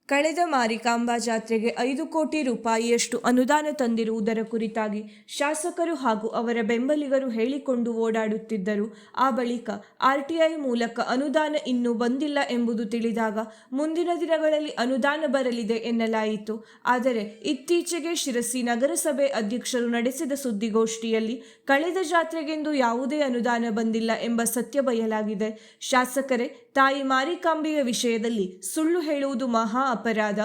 ಕಳೆದ ಮಾರಿಕಾಂಬಾ ಜಾತ್ರೆಗೆ 5 ಕೋಟಿ ರೂಪಾಯಿಯಷ್ಟು ಅನುದಾನ ತಂದಿರುವುದರ ಕುರಿತಾಗಿ ಶಾಸಕರು ಹಾಗೂ ಅವರ ಬೆಂಬಲಿಗರು ಹೇಳಿಕೊಂಡು ಓಡಾಡುತ್ತಿದ್ದರು. ಆ ಬಳಿಕ ಆರ್ಟಿಐ ಮೂಲಕ ಅನುದಾನ ಇನ್ನೂ ಬಂದಿಲ್ಲ ಎಂಬುದು ತಿಳಿದಾಗ ಮುಂದಿನ ದಿನಗಳಲ್ಲಿ ಅನುದಾನ ಬರಲಿದೆ ಎನ್ನಲಾಯಿತು. ಆದರೆ ಇತ್ತೀಚೆಗೆ ಶಿರಸಿ ನಗರಸಭೆ ಅಧ್ಯಕ್ಷರು ನಡೆಸಿದ ಸುದ್ದಿಗೋಷ್ಠಿಯಲ್ಲಿ ಕಳೆದ ಜಾತ್ರೆಗೆಂದು ಯಾವುದೇ ಅನುದಾನ ಬಂದಿಲ್ಲ ಎಂಬ ಸತ್ಯ ಬಯಲಾಗಿದೆ. ಶಾಸಕರೇ, ತಾಯಿ ಮಾರಿಕಾಂಬೆಯ ವಿಷಯದಲ್ಲಿ ಸುಳ್ಳು ಹೇಳುವುದು ಮಹಾ ಅಪರಾಧ.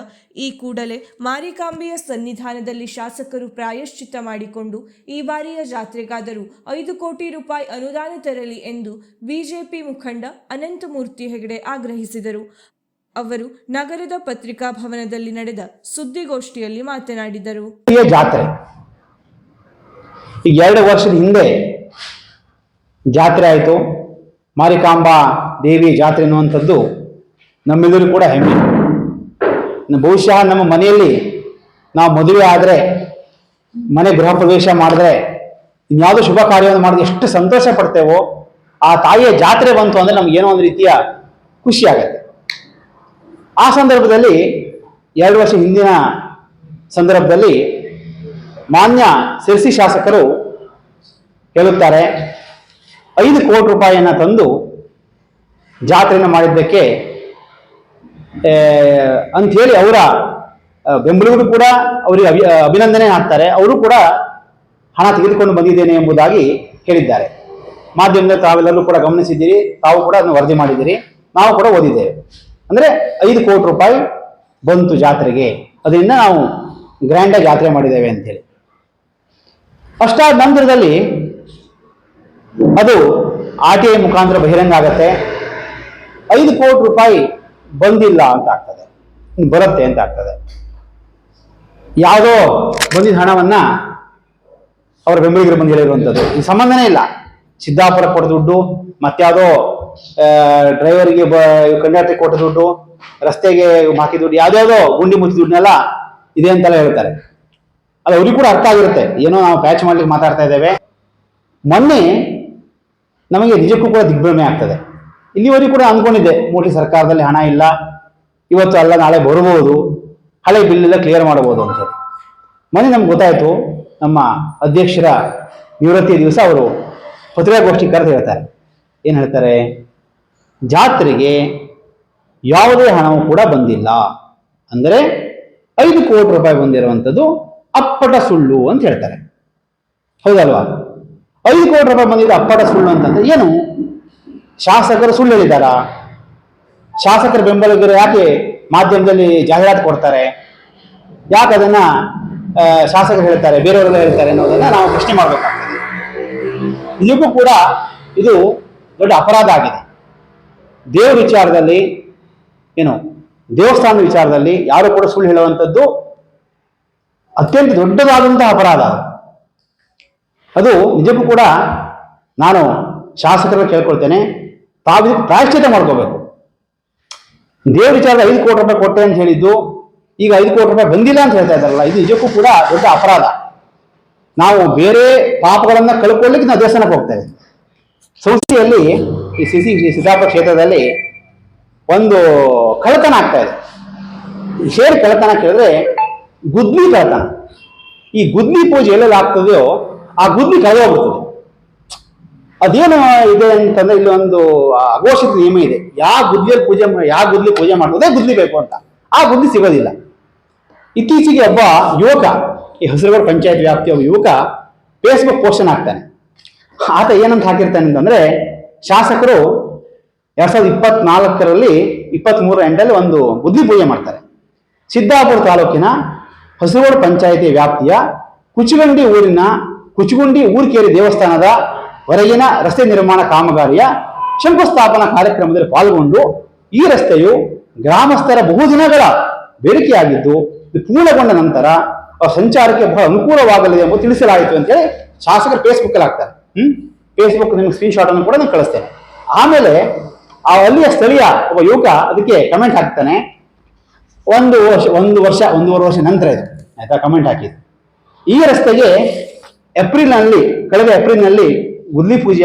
ಈ ಕೂಡಲೇ ಮಾರಿಕಾಂಬೆಯ ಸನ್ನಿಧಾನದಲ್ಲಿ ಶಾಸಕರು ಪ್ರಾಯಶ್ಚಿತ್ತ ಮಾಡಿಕೊಂಡು ಈ ಬಾರಿಯ ಜಾತ್ರೆಗಾದರೂ 5 ಕೋಟಿ ರೂಪಾಯಿ ಅನುದಾನ ತರಲಿ ಎಂದು ಬಿಜೆಪಿ ಮುಖಂಡ ಅನಂತಮೂರ್ತಿ ಹೆಗಡೆ ಆಗ್ರಹಿಸಿದರು. ಅವರು ನಗರದ ಪತ್ರಿಕಾ ಭವನದಲ್ಲಿ ನಡೆದ ಸುದ್ದಿಗೋಷ್ಠಿಯಲ್ಲಿ ಮಾತನಾಡಿದರು. ಜಾತ್ರೆ ಈಗ 2 ವರ್ಷದ ಹಿಂದೆ ಜಾತ್ರೆ ಆಯಿತು. ಮಾರಿಕಾಂಬಾ ದೇವಿ ಜಾತ್ರೆ ಅನ್ನುವಂಥದ್ದು ನಮ್ಮೆಲ್ಲರೂ ಕೂಡ ಹೆಮ್ಮೆ. ಬಹುಶಃ ನಮ್ಮ ಮನೆಯಲ್ಲಿ ನಾವು ಮದುವೆ ಆದರೆ, ಮನೆ ಗೃಹ ಪ್ರವೇಶ ಮಾಡಿದ್ರೆ, ಇನ್ಯಾವುದೋ ಶುಭ ಕಾರ್ಯವನ್ನು ಮಾಡಿದ್ರೆ ಎಷ್ಟು ಸಂತೋಷ ಪಡ್ತೇವೋ, ಆ ತಾಯಿಯ ಜಾತ್ರೆ ಬಂತು ಅಂದರೆ ನಮ್ಗೆ ಏನೋ ಒಂದು ರೀತಿಯ ಖುಷಿ ಆಗುತ್ತೆ. ಆ ಸಂದರ್ಭದಲ್ಲಿ 2 ವರ್ಷ ಹಿಂದಿನ ಸಂದರ್ಭದಲ್ಲಿ ಮಾನ್ಯ ಶಿರಸಿ ಶಾಸಕರು ಹೇಳುತ್ತಾರೆ, 5 ಕೋಟಿ ರೂಪಾಯಿಯನ್ನು ತಂದು ಜಾತ್ರೆಯನ್ನು ಮಾಡಿದ್ದಕ್ಕೆ ಅಂಥೇಳಿ ಅವರ ಬೆಂಬಲಿಗರು ಕೂಡ ಅವರಿಗೆ ಅಭಿನಂದನೆ ಹಾಕ್ತಾರೆ. ಅವರು ಕೂಡ ಹಣ ತೆಗೆದುಕೊಂಡು ಬಂದಿದ್ದೇನೆ ಎಂಬುದಾಗಿ ಹೇಳಿದ್ದಾರೆ. ಮಾಧ್ಯಮದಲ್ಲಿ ತಾವೆಲ್ಲರೂ ಕೂಡ ಗಮನಿಸಿದ್ದೀರಿ, ತಾವು ಕೂಡ ಅದನ್ನು ವರದಿ ಮಾಡಿದ್ದೀರಿ, ನಾವು ಕೂಡ ಓದಿದ್ದೇವೆ. ಅಂದರೆ 5 ಕೋಟಿ ರೂಪಾಯಿ ಬಂತು ಜಾತ್ರೆಗೆ, ಅದರಿಂದ ನಾವು ಗ್ರ್ಯಾಂಡಾಗಿ ಜಾತ್ರೆ ಮಾಡಿದ್ದೇವೆ ಅಂತೇಳಿ. ಅಷ್ಟಾದ ನಂತರದಲ್ಲಿ ಅದು ಆರ್ಟಿಐ ಮುಖಾಂತರ ಬಹಿರಂಗ ಆಗತ್ತೆ. 5 ಕೋಟಿ ರೂಪಾಯಿ ಬಂದಿಲ್ಲ ಅಂತ ಆಗ್ತದೆ, ಬರುತ್ತೆ ಅಂತ ಆಗ್ತದೆ. ಯಾವುದೋ ಬಂದಿದ್ದ ಹಣವನ್ನ ಅವರ ಬೆಂಬಲಿಗರು ಬಂದು ಹೇಳಿರುವಂಥದ್ದು, ಈ ಸಂಬಂಧನೇ ಇಲ್ಲ. ಸಿದ್ದಾಪುರ ಕೊಟ್ಟ ದುಡ್ಡು, ಮತ್ತಾವುದೋ ಡ್ರೈವರ್ಗೆ ಕಂಡಕ್ಟರ್ ಕೊಟ್ಟ ದುಡ್ಡು, ರಸ್ತೆಗೆ ಹಾಕಿ ದುಡ್ಡು, ಯಾವುದ್ಯಾವುದೋ ಗುಂಡಿ ಮುಚ್ಚಿ ದುಡ್ಡನ್ನೆಲ್ಲ ಇದೆ ಅಂತೆಲ್ಲ ಹೇಳ್ತಾರೆ. ಅದು ಅವ್ರಿಗೆ ಕೂಡ ಅರ್ಥ ಆಗಿರುತ್ತೆ, ಏನೋ ನಾವು ಪ್ಯಾಚ್ ಮಾಡ್ಲಿಕ್ಕೆ ಮಾತಾಡ್ತಾ ಇದ್ದೇವೆ. ಮೊನ್ನೆ ನಮಗೆ ನಿಜಕ್ಕೂ ಕೂಡ ದಿಗ್ಭ್ರಮೆ ಆಗ್ತದೆ. ಇಲ್ಲಿವರೆಗೂ ಕೂಡ ಅಂದ್ಕೊಂಡಿದ್ದೆ ಮೋದಿ ಸರ್ಕಾರದಲ್ಲಿ ಹಣ ಇಲ್ಲ, ಇವತ್ತು ಅಲ್ಲ ನಾಳೆ ಬರಬಹುದು, ಹಳೆ ಬಿಲ್ ಎಲ್ಲ ಕ್ಲಿಯರ್ ಮಾಡಬಹುದು ಅಂತ. ಮೊನ್ನೆ ನಮ್ಗೆ ಗೊತ್ತಾಯ್ತು, ನಮ್ಮ ಅಧ್ಯಕ್ಷರ ನಿವೃತ್ತಿ ದಿವಸ ಅವರು ಪತ್ರಿಕಾಗೋಷ್ಠಿ ಕರೆದು ಹೇಳ್ತಾರೆ. ಏನು ಹೇಳ್ತಾರೆ? ಜಾತ್ರೆಗೆ ಯಾವುದೇ ಹಣವೂ ಕೂಡ ಬಂದಿಲ್ಲ, ಅಂದರೆ 5 ಕೋಟಿ ರೂಪಾಯಿ ಬಂದಿರುವಂಥದ್ದು ಅಪ್ಪಟ ಸುಳ್ಳು ಅಂತ ಹೇಳ್ತಾರೆ. ಹೌದಲ್ವಾ? 5 ಕೋಟಿ ರೂಪಾಯಿ ಬಂದಿದ್ದು ಅಪ್ಪಟ ಸುಳ್ಳು ಅಂತಂದ್ರೆ ಏನು? ಶಾಸಕರು ಸುಳ್ಳು ಹೇಳಿದಾರಾ? ಶಾಸಕರ ಬೆಂಬಲಿಗರು ಯಾಕೆ ಮಾಧ್ಯಮದಲ್ಲಿ ಜಾಹೀರಾತು ಕೊಡ್ತಾರೆ? ಯಾಕೆ ಅದನ್ನ ಶಾಸಕರು ಹೇಳ್ತಾರೆ, ಬೇರೆಯವರೆಲ್ಲ ಹೇಳ್ತಾರೆ ಅನ್ನೋದನ್ನ ನಾವು ಪ್ರಶ್ನೆ ಮಾಡಬೇಕಾಗ್ತದೆ. ನಿಜಕ್ಕೂ ಕೂಡ ಇದು ದೊಡ್ಡ ಅಪರಾಧ ಆಗಿದೆ. ದೇವರ ವಿಚಾರದಲ್ಲಿ, ಏನು ದೇವಸ್ಥಾನದ ವಿಚಾರದಲ್ಲಿ ಯಾರು ಕೂಡ ಸುಳ್ಳು ಹೇಳುವಂಥದ್ದು ಅತ್ಯಂತ ದೊಡ್ಡದಾದಂತಹ ಅಪರಾಧ. ಅದು ನಿಜಕ್ಕೂ ಕೂಡ ನಾನು ಶಾಸಕರನ್ನು ಕೇಳ್ಕೊಳ್ತೇನೆ, ತಾವು ಪ್ರಾಯಶ್ಚಿತ್ತ ಮಾಡ್ಕೋಬೇಕು. ದೇವ್ರ ವಿಚಾರದ 5 ಕೋಟಿ ರೂಪಾಯಿ ಕೊಟ್ಟೆ ಅಂತ ಹೇಳಿದ್ದು, ಈಗ 5 ಕೋಟಿ ರೂಪಾಯಿ ಬಂದಿಲ್ಲ ಅಂತ ಹೇಳ್ತಾ ಇದ್ದಾರಲ್ಲ, ಇದು ನಿಜಕ್ಕೂ ಕೂಡ ದೊಡ್ಡ ಅಪರಾಧ. ನಾವು ಬೇರೆ ಪಾಪಗಳನ್ನ ಕಳ್ಕೊಳ್ಳಿಕ್ಕೆ ನಾವು ದೇವಸ್ಥಾನಕ್ಕೆ ಹೋಗ್ತೇವೆ. ಸಂಸ್ಥೆಯಲ್ಲಿ ಈ ಸಿದ್ದಾಪುರ ಕ್ಷೇತ್ರದಲ್ಲಿ ಒಂದು ಕಳ್ಳತನ ಆಗ್ತಾ ಇದೆ. ಶೇರ್ ಕಳ್ಳತನ ಕೇಳಿದ್ರೆ ಗುದ್ಲಿ ಕಳ್ಳತನ. ಈ ಗುದ್ಲಿ ಪೂಜೆ ಎಲ್ಲೆಲ್ಲ ಆಗ್ತದೆಯೋ ಆ ಗುದ್ಲಿ ಕಳೆದೋಗ್ಬಿಡ್ತದೆ. ಅದೇನು ಇದೆ ಅಂತಂದ್ರೆ ಇಲ್ಲಿ ಒಂದು ಅಘೋಷಿತ ನಿಯಮ ಇದೆ, ಯಾವ ಗುದ್ಲಿ ಪೂಜೆ ಮಾಡೋದೇ ಗುದ್ಲಿ ಬೇಕು ಅಂತ. ಆ ಗುದ್ಲಿ ಸಿಗೋದಿಲ್ಲ. ಇತ್ತೀಚೆಗೆ ಒಬ್ಬ ಯುವಕ, ಈ ಹಸಿರುಗೌಡ ಪಂಚಾಯತ್ ವ್ಯಾಪ್ತಿಯ ಒಬ್ಬ ಯುವಕ ಫೇಸ್ಬುಕ್ ಪೋಸ್ಟನ್ನು ಹಾಕ್ತಾನೆ. ಆತ ಏನಂತ ಹಾಕಿರ್ತಾನೆ ಅಂತಂದ್ರೆ, ಶಾಸಕರು 2024ರಲ್ಲಿ 23 ಎಂಡಲ್ಲಿ ಒಂದು ಗುದ್ಲಿ ಪೂಜೆ ಮಾಡ್ತಾರೆ. ಸಿದ್ದಾಪುರ ತಾಲೂಕಿನ ಹಸಿರುಗೌಡ ಪಂಚಾಯತಿ ವ್ಯಾಪ್ತಿಯ ಕುಚಗುಂಡಿ ಊರ್ಕೇರಿ ದೇವಸ್ಥಾನದ ಹೊರಗಿನ ರಸ್ತೆ ನಿರ್ಮಾಣ ಕಾಮಗಾರಿಯ ಶಂಕುಸ್ಥಾಪನಾ ಕಾರ್ಯಕ್ರಮದಲ್ಲಿ ಪಾಲ್ಗೊಂಡು, ಈ ರಸ್ತೆಯು ಗ್ರಾಮಸ್ಥರ ಬಹುದಿನಗಳ ಬೇಡಿಕೆಯಾಗಿದ್ದು ಪೂರ್ಣಗೊಂಡ ನಂತರ ಸಂಚಾರಕ್ಕೆ ಬಹಳ ಅನುಕೂಲವಾಗಲಿದೆ ಎಂದು ತಿಳಿಸಲಾಯಿತು ಅಂತೇಳಿ ಶಾಸಕರು ಫೇಸ್ಬುಕ್ ಅಲ್ಲಿ ಹಾಕ್ತಾರೆ. ಫೇಸ್ಬುಕ್ ನಿಮ್ಗೆ ಸ್ಕ್ರೀನ್ ಶಾಟ್ ಅನ್ನು ಕೂಡ ನಾನು ಕಳಿಸ್ತೇನೆ. ಆಮೇಲೆ ಆ ಅಲ್ಲಿಯ ಸ್ಥಳೀಯ ಒಬ್ಬ ಯುವಕ ಅದಕ್ಕೆ ಕಮೆಂಟ್ ಹಾಕ್ತಾನೆ. ಒಂದೂವರೆ ವರ್ಷ ನಂತರ ಇದು ಆಯ್ತಾ ಕಮೆಂಟ್ ಹಾಕಿದ್ದು. ಈ ರಸ್ತೆಗೆ ಕಳೆದ ಏಪ್ರಿಲ್ನಲ್ಲಿ ಗುದ್ಲಿ ಪೂಜೆ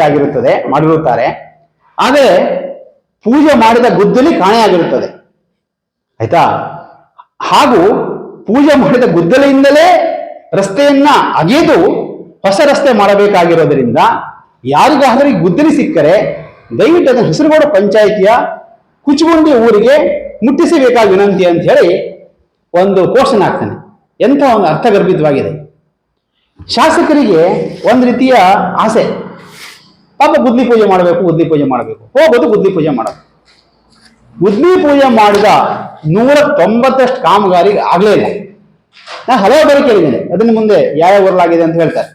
ಮಾಡಿರುತ್ತಾರೆ. ಆದರೆ ಪೂಜೆ ಮಾಡಿದ ಗುದ್ದಲಿ ಕಾಣೆಯಾಗಿರುತ್ತದೆ. ಆಯ್ತಾ? ಹಾಗೂ ಪೂಜೆ ಮಾಡಿದ ಗುದ್ದಲಿಯಿಂದಲೇ ರಸ್ತೆಯನ್ನ ಅಗೆದು ಹೊಸ ರಸ್ತೆ ಮಾಡಬೇಕಾಗಿರೋದ್ರಿಂದ ಯಾರಿಗಾದರೂ ಈ ಗುದ್ದಲಿ ಸಿಕ್ಕರೆ ದಯವಿಟ್ಟು ಅದನ್ನು ಹೆಸರುಗೋಡು ಪಂಚಾಯಿತಿಯ ಕುಚಗುಂಡಿ ಊರಿಗೆ ಮುಟ್ಟಿಸಬೇಕಾದ ವಿನಂತಿ ಅಂತ ಹೇಳಿ ಒಂದು ಪೋಸ್ಟನ್ನು ಹಾಕ್ತಾನೆ. ಎಂಥ ಒಂದು ಅರ್ಥಗರ್ಭಿತವಾಗಿದೆ. ಶಾಸಕರಿಗೆ ಒಂದು ರೀತಿಯ ಆಸೆ, ಪಾಪ ಗುದ್ಲಿ ಪೂಜೆ ಮಾಡಬೇಕು, ಗುದ್ಲಿ ಪೂಜೆ ಮಾಡಬೇಕು, ಹೋಗೋದು ಗುದ್ಲಿ ಪೂಜೆ ಮಾಡೋದು. ಗುದ್ಲಿ ಪೂಜೆ ಮಾಡಿದ 190 ಕಾಮಗಾರಿ ಆಗಲೇ ಇಲ್ಲ. ನಾನು ಹಲವು ಬಾರಿ ಕೇಳಿದ್ದೇನೆ, ಅದನ್ನು ಮುಂದೆ ಯಾವ ಊರಲಾಗಿದೆ ಅಂತ ಹೇಳ್ತಾರೆ.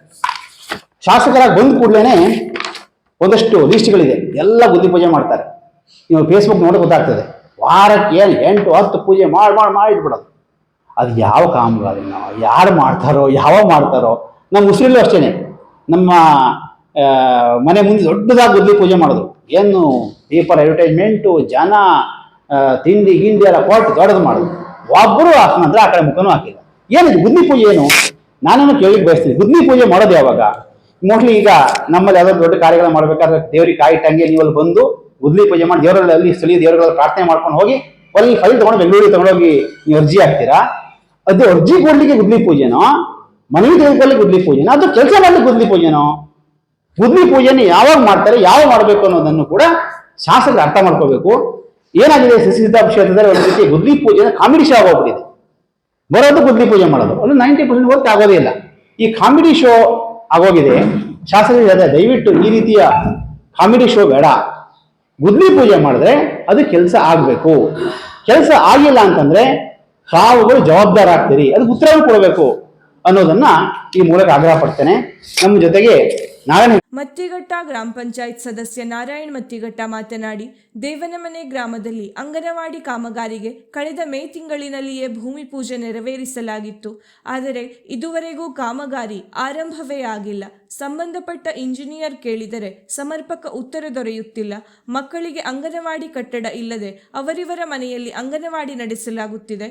ಶಾಸಕರಾಗಿ ಬಂದ ಕೂಡಲೇ ಒಂದಷ್ಟು ಲಿಸ್ಟ್ಗಳಿದೆ, ಎಲ್ಲ ಗುದ್ಲಿ ಪೂಜೆ ಮಾಡ್ತಾರೆ. ನೀವು ಫೇಸ್ಬುಕ್ ನೋಡಿ ಗೊತ್ತಾಗ್ತದೆ. ವಾರಕ್ಕೆ ಏನು 8-10 ಪೂಜೆ ಮಾಡಿ ಇಟ್ಬಿಡೋದು. ಅದು ಯಾವ ಕಾಮಗಾರಿನೋ, ಯಾರು ಮಾಡ್ತಾರೋ, ಯಾವಾಗ ಮಾಡ್ತಾರೋ. ನಮ್ಮ ಉಸಿರಲ್ಲೂ ಅಷ್ಟೇನೆ, ನಮ್ಮ ಮನೆ ಮುಂದೆ ದೊಡ್ಡದಾಗಿ ಗುದ್ಲಿ ಪೂಜೆ ಮಾಡೋದು. ಏನು ಪೇಪರ್ ಅಡ್ವರ್ಟೈಸ್ಮೆಂಟು, ಜನ, ತಿಂಡಿ ಗಿಂಡಿ ಎಲ್ಲ ಕೊಟ್ಟು ದೊಡ್ಡದು ಮಾಡೋದು. ಒಬ್ಬರು ನಂತರ ಆ ಕಡೆ ಮುಖನೂ ಹಾಕಿಲ್ಲ. ಏನಿದು ಗುದ್ಲಿ ಪೂಜೆ ಏನು? ನಾನನ್ನು ಕೇಳಿಕ್ ಬಯಸ್ತೀನಿ, ಗುದ್ಲಿ ಪೂಜೆ ಮಾಡೋದು ಯಾವಾಗ? ಮೋಸ್ಟ್ಲಿ ಈಗ ನಮ್ಮಲ್ಲಿ ಯಾವ್ದಾದ್ರು ದೊಡ್ಡ ಕಾರ್ಯಗಳು ಮಾಡ್ಬೇಕಾದ್ರೆ ದೇವ್ರಿಗೆ ಕಾಯಿ ಟಂಗೆ ನೀವಲ್ಲಿ ಬಂದು ಗುದ್ಲಿ ಪೂಜೆ ಮಾಡಿ ದೇವರಲ್ಲಿ ಸ್ಥಳೀಯ ದೇವರುಗಳ ಪ್ರಾರ್ಥನೆ ಮಾಡ್ಕೊಂಡು ಹೋಗಿ ಅಲ್ಲಿ ಫೈಲ್ ತಗೊಂಡು ಬೆಂಗಳೂರಿಗೆ ತಗೊಂಡೋಗಿ ನೀವು ಅರ್ಜಿ ಹಾಕ್ತೀರಾ. ಅದು ಅರ್ಜಿ ಕೊಡ್ಲಿಕ್ಕೆ ಗುದ್ಲಿ ಪೂಜೆನೋ, ಮನವಿ ತೆಗೆದುಕೊಳ್ಳಿಕ್ಕೆ ಗುದ್ಲಿ ಪೂಜೆನೋ, ಅದು ಕೆಲಸ ಮಾಡ್ಲಿಕ್ಕೆ ಗುದ್ಲಿ ಪೂಜೆನೋ? ಗುದ್ಲಿ ಪೂಜೆನ ಯಾವಾಗ ಮಾಡ್ತಾರೆ, ಯಾವಾಗ ಮಾಡಬೇಕು ಅನ್ನೋದನ್ನು ಕೂಡ ಶಾಸಕರು ಅರ್ಥ ಮಾಡ್ಕೋಬೇಕು. ಏನಾಗಿದೆ ಸಿದ್ಧಾರ್ಥ ಕ್ಷೇತ್ರದಲ್ಲಿ ಒಂದು ರೀತಿ ಗುದ್ಲಿ ಪೂಜೆನ ಕಾಮಿಡಿ ಶೋ ಆಗೋಗ್ಬಿಟ್ಟಿದೆ. ಬರೋದು ಗುದ್ಲಿ ಪೂಜೆ ಮಾಡೋದು, ಅದು 90% ವರ್ಕ್ ಆಗೋದೇ ಇಲ್ಲ. ಈ ಕಾಮಿಡಿ ಶೋ ಆಗೋಗಿದೆ. ಶಾಸಕರಿಗೆ ದಯವಿಟ್ಟು ಈ ರೀತಿಯ ಕಾಮಿಡಿ ಶೋ ಬೇಡ. ಗುದ್ಲಿ ಪೂಜೆ ಮಾಡಿದ್ರೆ ಅದು ಕೆಲಸ ಆಗಬೇಕು. ಕೆಲಸ ಆಗಿಲ್ಲ ಅಂತಂದ್ರೆ ತಾವುಗಳು ಜವಾಬ್ದಾರ ಆಗ್ತೀರಿ, ಅದಕ್ಕೆ ಉತ್ತರವನ್ನು ಕೊಡಬೇಕು ಅನ್ನೋದನ್ನ ಈ ಮೂಲಕ ಆಗ್ರಹ ಪಡ್ತೇನೆ. ನಮ್ಮ ಜೊತೆಗೆ ನಾರಾಯಣ ಮತ್ತಿಘಟ್ಟ ಗ್ರಾಮ ಪಂಚಾಯತ್ ಸದಸ್ಯ ನಾರಾಯಣ್ ಮತ್ತಿಘಟ್ಟ ಮಾತನಾಡಿ, ದೇವನಮನೆ ಗ್ರಾಮದಲ್ಲಿ ಅಂಗನವಾಡಿ ಕಾಮಗಾರಿಗೆ ಕಳೆದ ಮೇ ತಿಂಗಳಿನಲ್ಲಿಯೇ ಭೂಮಿ ಪೂಜೆ ನೆರವೇರಿಸಲಾಗಿತ್ತು. ಆದರೆ ಇದುವರೆಗೂ ಕಾಮಗಾರಿ ಆರಂಭವೇ ಆಗಿಲ್ಲ. ಸಂಬಂಧಪಟ್ಟ ಇಂಜಿನಿಯರ್ ಕೇಳಿದರೆ ಸಮರ್ಪಕ ಉತ್ತರ ದೊರೆಯುತ್ತಿಲ್ಲ. ಮಕ್ಕಳಿಗೆ ಅಂಗನವಾಡಿ ಕಟ್ಟಡ ಇಲ್ಲದೆ ಅವರಿವರ ಮನೆಯಲ್ಲಿ ಅಂಗನವಾಡಿ ನಡೆಸಲಾಗುತ್ತಿದೆ.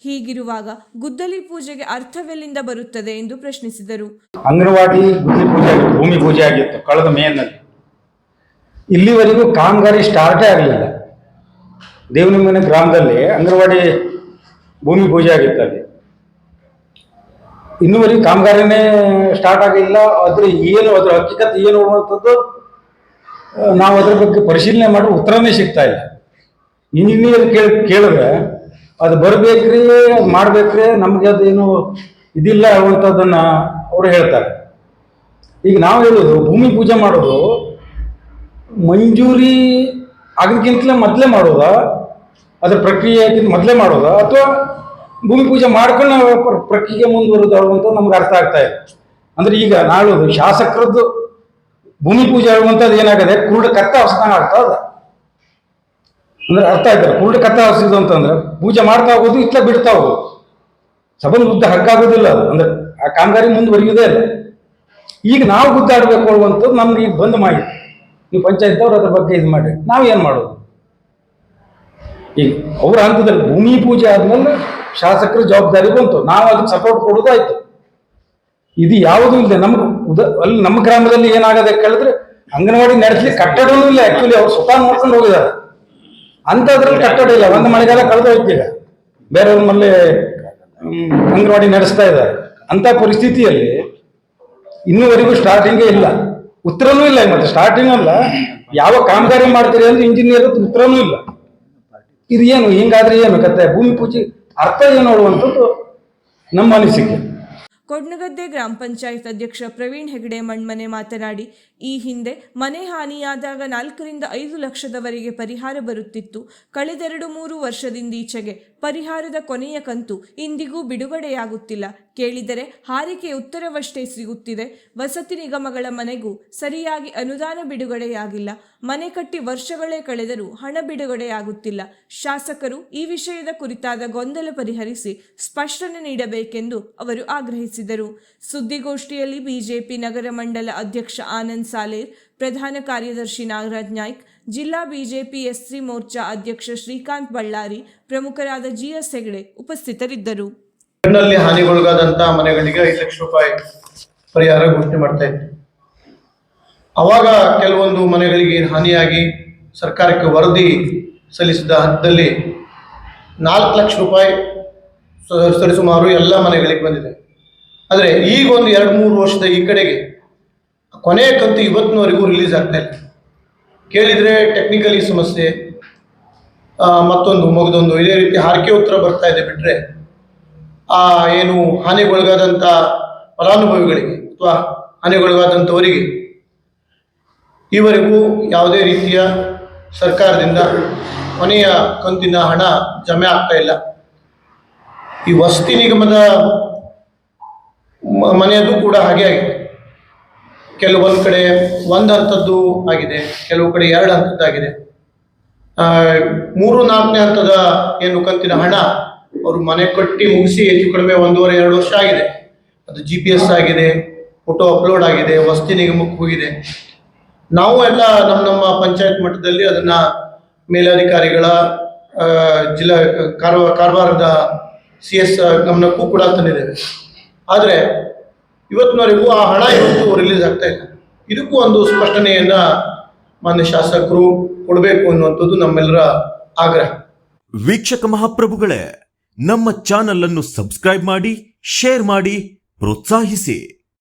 ಹೀಗಿರುವಾಗ ಗುದ್ದಲಿ ಪೂಜೆಗೆ ಅರ್ಥವೆಲ್ಲಿಂದ ಬರುತ್ತದೆ ಎಂದು ಪ್ರಶ್ನಿಸಿದರು. ಅಂಗನವಾಡಿ ಗುದ್ದಲಿ ಪೂಜೆ ಆಗಿತ್ತು, ಭೂಮಿ ಪೂಜೆ ಆಗಿತ್ತು ಕಳೆದ ಮೇನಲ್ಲಿ. ಇಲ್ಲಿವರೆಗೂ ಕಾಮಗಾರಿ ಸ್ಟಾರ್ಟೇ ಆಗಲಿಲ್ಲ. ದೇವನಮನೆ ಗ್ರಾಮದಲ್ಲಿ ಅಂಗನವಾಡಿ ಭೂಮಿ ಪೂಜೆ ಆಗಿತ್ತು. ಅಲ್ಲಿ ಇನ್ನೂವರೆಗೂ ಕಾಮಗಾರಿನೇ ಸ್ಟಾರ್ಟ್ ಆಗಿಲ್ಲ. ಅದ್ರ ಹಕ್ಕಿಕತ್ ಏನು ಅನ್ನುವಂಥದ್ದು ನಾವು ಅದ್ರ ಬಗ್ಗೆ ಪರಿಶೀಲನೆ ಮಾಡಿ ಉತ್ತರನೇ ಸಿಗ್ತಾ ಇಲ್ಲ. ಇಂಜಿನಿಯರ್ ಕೇಳಿದ್ರೆ ಅದು ಬರಬೇಕ್ರಿ, ಅದು ಮಾಡ್ಬೇಕ್ರಿ, ನಮ್ಗೆ ಅದೇನು ಇದಿಲ್ಲ ಅನ್ನುವಂಥದ್ದನ್ನ ಅವರು ಹೇಳ್ತಾರೆ. ಈಗ ನಾವು ಹೇಳೋದು ಭೂಮಿ ಪೂಜೆ ಮಾಡೋದು ಮಂಜೂರಿ ಆಗೋದಕ್ಕಿಂತಲೇ ಮೊದಲೇ ಮಾಡೋದಾ, ಅದ್ರ ಪ್ರಕ್ರಿಯೆಗಿಂತ ಮೊದಲೇ ಮಾಡೋದಾ, ಅಥವಾ ಭೂಮಿ ಪೂಜೆ ಮಾಡ್ಕೊಂಡು ನಾವು ಪ್ರಕ್ರಿಯೆ ಮುಂದುವರೋದು ಅನ್ನುವಂಥದ್ದು ನಮ್ಗೆ ಅರ್ಥ ಆಗ್ತಾ ಇದೆ. ಅಂದ್ರೆ ಈಗ ನಾಳು ಶಾಸಕರದ್ದು ಭೂಮಿ ಪೂಜೆ ಆಗುವಂಥದ್ದು ಏನಾಗಿದೆ, ಕುರುಡ ಕತ್ತ ಹೊಸದಂಗ ಆಗ್ತಾ ಇದೆ. ಅಂದ್ರೆ ಅರ್ಥ ಆಯ್ತಾರೆ, ಕುರುಡ ಕತ್ತ ಹೊಸಿದು ಅಂತಂದ್ರೆ ಪೂಜೆ ಮಾಡ್ತಾ ಹೋಗೋದು, ಇತ್ಲ ಬಿಡ್ತಾ ಹೋಗೋದು, ಸಬಂಧ ಉದ್ದ ಹಗ್ಗಾಗೋದಿಲ್ಲ. ಅದು ಅಂದ್ರೆ ಆ ಕಾಮಗಾರಿ ಮುಂದುವರಿಯುವುದೇ ಇಲ್ಲ. ಈಗ ನಾವು ಗುದ್ದಾಡಬೇಕು ಅನ್ನುವಂಥದ್ದು ನಮ್ಗೆ ಈಗ ಬಂದ್ ಮಾಡಿ, ನೀವು ಪಂಚಾಯತ್ದವ್ರು ಅದ್ರ ಬಗ್ಗೆ ಇದು ಮಾಡಿ ನಾವು ಏನು ಮಾಡೋದು? ಈಗ ಅವ್ರ ಹಂತದಲ್ಲಿ ಭೂಮಿ ಪೂಜೆ ಆದ್ಮೇಲೆ ಶಾಸಕರ ಜವಾಬ್ದಾರಿ ಬಂತು, ನಾವು ಅದಕ್ಕೆ ಸಪೋರ್ಟ್ ಕೊಡೋದು ಆಯ್ತು. ಇದು ಯಾವುದೂ ಇಲ್ಲ. ನಮ್ಗೆ ಅಲ್ಲಿ ನಮ್ಮ ಗ್ರಾಮದಲ್ಲಿ ಏನಾಗದೆ ಕೇಳಿದ್ರೆ ಅಂಗನವಾಡಿ ನಡೆಸ್ಲಿಕ್ಕೆ ಕಟ್ಟಡನೂ ಇಲ್ಲ. ಆಕ್ಚುಲಿ ಅವ್ರು ಸ್ವತಃ ನೋಡ್ಕೊಂಡು ಹೋಗಿದ್ದಾರೆ. ಅಂಥದ್ರಲ್ಲಿ ಕಟ್ಟಡ ಇಲ್ಲ. ಒಂದು ಮಳೆಗಾಲ ಕಳೆದು ಹೋಗ್ತೀಗ, ಬೇರೆಯವ್ರ ಮೇಲೆ ಅಂಗನವಾಡಿ ನಡೆಸ್ತಾ ಇದ್ದಾರೆ. ಅಂತ ಪರಿಸ್ಥಿತಿಯಲ್ಲಿ ಇನ್ನೂವರೆಗೂ ಸ್ಟಾರ್ಟಿಂಗೇ ಇಲ್ಲ, ಉತ್ತರನೂ ಇಲ್ಲ. ಮತ್ತೆ ಸ್ಟಾರ್ಟಿಂಗ್ ಅಲ್ಲ, ಯಾವ ಕಾಮಗಾರಿ ಮಾಡ್ತೀರಿ ಅಂದ್ರೆ ಇಂಜಿನಿಯರ್ ಉತ್ತರನೂ ಇಲ್ಲ. ಇದು ಏನು ಹಿಂಗಾದ್ರೆ ಏನು ಕತೆ? ಭೂಮಿ ಪೂಜೆ ಅರ್ಥ ಏನು ಅನ್ನುವಂಥದ್ದು ನಮ್ಮ ಅನಿಸಿಕೆ. ಕೊಡ್ನಗದ್ದೆ ಗ್ರಾಮ ಪಂಚಾಯತ್ ಅಧ್ಯಕ್ಷ ಪ್ರವೀಣ್ ಹೆಗಡೆ ಮಣ್ಮನೆ ಮಾತನಾಡಿ, ಈ ಹಿಂದೆ ಮನೆ ಹಾನಿಯಾದಾಗ 4 ರಿಂದ 5 ಲಕ್ಷದವರೆಗೆ ಪರಿಹಾರ ಬರುತ್ತಿತ್ತು. ಕಳೆದ 2-3 ವರ್ಷದಿಂದೀಚೆಗೆ ಪರಿಹಾರದ ಕೊನೆಯ ಕಂತು ಇಂದಿಗೂ ಬಿಡುಗಡೆಯಾಗುತ್ತಿಲ್ಲ. ಕೇಳಿದರೆ ಹಾರಿಕೆ ಉತ್ತರವಷ್ಟೇ ಸಿಗುತ್ತಿದೆ. ವಸತಿ ನಿಗಮಗಳ ಮನೆಗೂ ಸರಿಯಾಗಿ ಅನುದಾನ ಬಿಡುಗಡೆಯಾಗಿಲ್ಲ. ಮನೆ ಕಟ್ಟಿ ವರ್ಷಗಳೇ ಕಳೆದರೂ ಹಣ ಬಿಡುಗಡೆಯಾಗುತ್ತಿಲ್ಲ. ಶಾಸಕರು ಈ ವಿಷಯದ ಕುರಿತಾದ ಗೊಂದಲ ಪರಿಹರಿಸಿ ಸ್ಪಷ್ಟನೆ ನೀಡಬೇಕೆಂದು ಅವರು ಆಗ್ರಹಿಸಿದರು. ಸುದ್ದಿಗೋಷ್ಠಿಯಲ್ಲಿ ಬಿಜೆಪಿ ನಗರ ಮಂಡಲ ಅಧ್ಯಕ್ಷ ಆನಂದ್ ಸಾಲೇರ್, ಪ್ರಧಾನ ಕಾರ್ಯದರ್ಶಿ ನಾಗರಾಜ್ ನಾಯ್ಕ್, ಜಿಲ್ಲಾ ಬಿಜೆಪಿ ಎಸ್ಸಿ ಮೋರ್ಚಾ ಅಧ್ಯಕ್ಷ ಶ್ರೀಕಾಂತ್ ಬಳ್ಳಾರಿ, ಪ್ರಮುಖರಾದ ಜಿಎಸ್ ಹೆಗಡೆ ಉಪಸ್ಥಿತರಿದ್ದರು. ಹಾನಿಗೊಳಗಾದಂತಹ ಮನೆಗಳಿಗೆ 5 ಲಕ್ಷ ರೂಪಾಯಿ ಪರಿಹಾರ ಘೋಷಣೆ ಮಾಡ್ತಾ ಇತ್ತು. ಅವಾಗ ಕೆಲವೊಂದು ಮನೆಗಳಿಗೆ ಹಾನಿಯಾಗಿ ಸರ್ಕಾರಕ್ಕೆ ವರದಿ ಸಲ್ಲಿಸಿದ ಹಂತದಲ್ಲಿ 4 ಲಕ್ಷ ರೂಪಾಯಿ ಸರಿಸುಮಾರು ಎಲ್ಲ ಮನೆಗಳಿಗೆ ಬಂದಿದೆ. ಆದರೆ ಈಗ ಒಂದು 2-3 ವರ್ಷದ ಈ ಕಡೆಗೆ ಕೊನೆಯ ಕಂತು ಇವತ್ತಿನವರೆಗೂ ರಿಲೀಸ್ ಆಗ್ತಾ ಇಲ್ಲ. ಕೇಳಿದರೆ ಟೆಕ್ನಿಕಲಿ ಸಮಸ್ಯೆ, ಮತ್ತೊಂದು ಮಗದೊಂದು ಇದೇ ರೀತಿ ಹಾರಿಕೆ ಉತ್ತರ ಬರ್ತಾ ಇದೆ ಬಿಟ್ಟರೆ ಏನು ಹಾನಿಗೊಳಗಾದಂಥ ಫಲಾನುಭವಿಗಳಿಗೆ ಅಥವಾ ಹಾನಿಗೊಳಗಾದಂಥವರಿಗೆ ಈವರೆಗೂ ಯಾವುದೇ ರೀತಿಯ ಸರ್ಕಾರದಿಂದ ಕೊನೆಯ ಕಂತಿನ ಹಣ ಜಮೆ ಆಗ್ತಾ ಇಲ್ಲ. ಈ ವಸತಿ ನಿಗಮದ ಮನೆಯದು ಕೂಡ ಹಾಗೆ ಆಗಿದೆ. ಕೆಲವೊಂದು ಕಡೆ 1 ಹಂತದ್ದು ಆಗಿದೆ, ಕೆಲವು ಕಡೆ 2 ಹಂತದ್ದಾಗಿದೆ. 3-4ನೇ ಹಂತದ ಏನು ಕಂತಿನ ಹಣ ಅವರು ಮನೆ ಕಟ್ಟಿ ಮುಗಿಸಿ ಹೆಚ್ಚು ಕಡಿಮೆ 1.5-2 ವರ್ಷ ಆಗಿದೆ. ಅದು GPS ಆಗಿದೆ, ಫೋಟೋ ಅಪ್ಲೋಡ್ ಆಗಿದೆ, ವಸತಿ ನಿಗಮಕ್ಕೆ ಹೋಗಿದೆ. ನಾವು ಎಲ್ಲ ನಮ್ಮ ಪಂಚಾಯತ್ ಮಟ್ಟದಲ್ಲಿ ಅದನ್ನ ಮೇಲಧಿಕಾರಿಗಳ ಜಿಲ್ಲಾ ಕಾರವಾರದ CS ಗಮನಕ್ಕೂ ಕೂಡ ತಂದಿದ್ದೇವೆ. ಆದರೆ ಇವತ್ತಿನವರೆಗೂ ಆ ಹಣ ಇವತ್ತು ರಿಲೀಸ್ ಆಗ್ತಾ ಇಲ್ಲ. ಇದಕ್ಕೂ ಒಂದು ಸ್ಪಷ್ಟನೆಯನ್ನ ಮಾನ್ಯ ಶಾಸಕರು ಕೊಡಬೇಕು ಅನ್ನುವಂಥದ್ದು ನಮ್ಮೆಲ್ಲರ ಆಗ್ರಹ. ವೀಕ್ಷಕ ಮಹಾಪ್ರಭುಗಳೇ, ನಮ್ಮ ಚಾನಲ್ ಅನ್ನು ಸಬ್ಸ್ಕ್ರೈಬ್ ಮಾಡಿ, ಶೇರ್ ಮಾಡಿ, ಪ್ರೋತ್ಸಾಹಿಸಿ.